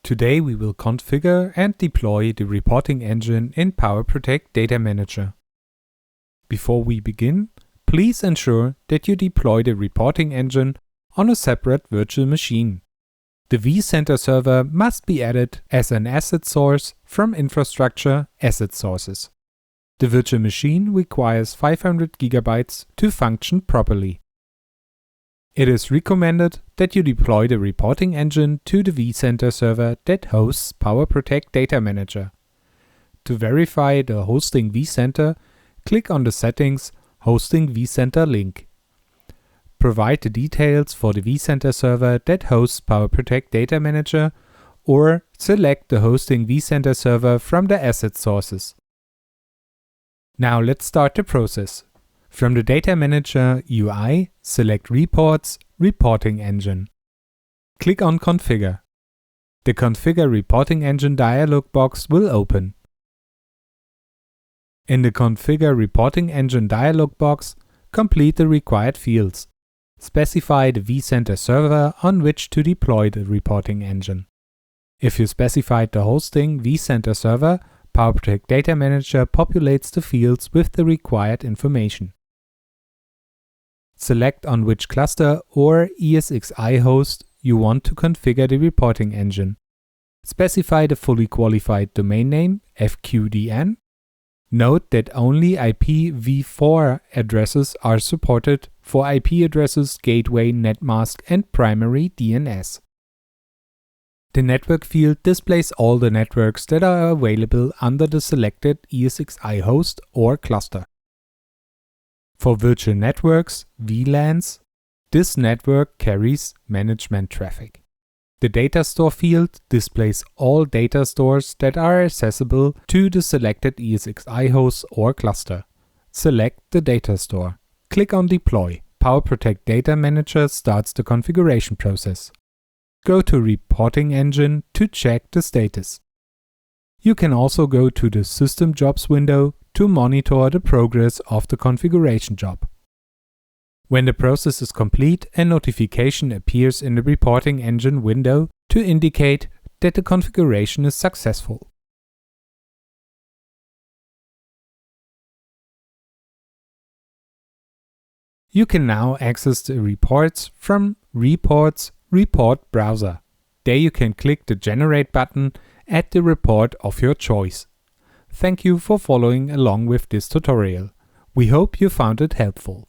Today we will configure and deploy the reporting engine in PowerProtect Data Manager. Before we begin, please ensure that you deploy the reporting engine on a separate virtual machine. The vCenter server must be added as an asset source from infrastructure asset sources. The virtual machine requires 500 GB to function properly. It is recommended that you deploy the reporting engine to the vCenter server that hosts PowerProtect Data Manager. To verify the hosting vCenter, click on the Settings Hosting vCenter link. Provide the details for the vCenter server that hosts PowerProtect Data Manager, or select the hosting vCenter server from the asset sources. Now let's start the process. From the Data Manager UI, select Reports, Reporting Engine. Click on Configure. The Configure Reporting Engine dialog box will open. In the Configure Reporting Engine dialog box, complete the required fields. Specify the vCenter server on which to deploy the reporting engine. If you specified the hosting vCenter server, PowerProtect Data Manager populates the fields with the required information. Select on which cluster or ESXi host you want to configure the reporting engine. Specify the fully qualified domain name, FQDN. Note that only IPv4 addresses are supported for IP addresses, gateway, netmask, and primary DNS. The network field displays all the networks that are available under the selected ESXi host or cluster. For virtual networks, VLANs, this network carries management traffic. The data store field displays all data stores that are accessible to the selected ESXi host or cluster. Select the data store. Click on Deploy. PowerProtect Data Manager starts the configuration process. Go to Reporting Engine to check the status. You can also go to the System Jobs window to monitor the progress of the configuration job. When the process is complete, a notification appears in the Reporting Engine window to indicate that the configuration is successful. You can now access the reports from Reports Report Browser. There you can click the Generate button, add the report of your choice. Thank you for following along with this tutorial. We hope you found it helpful.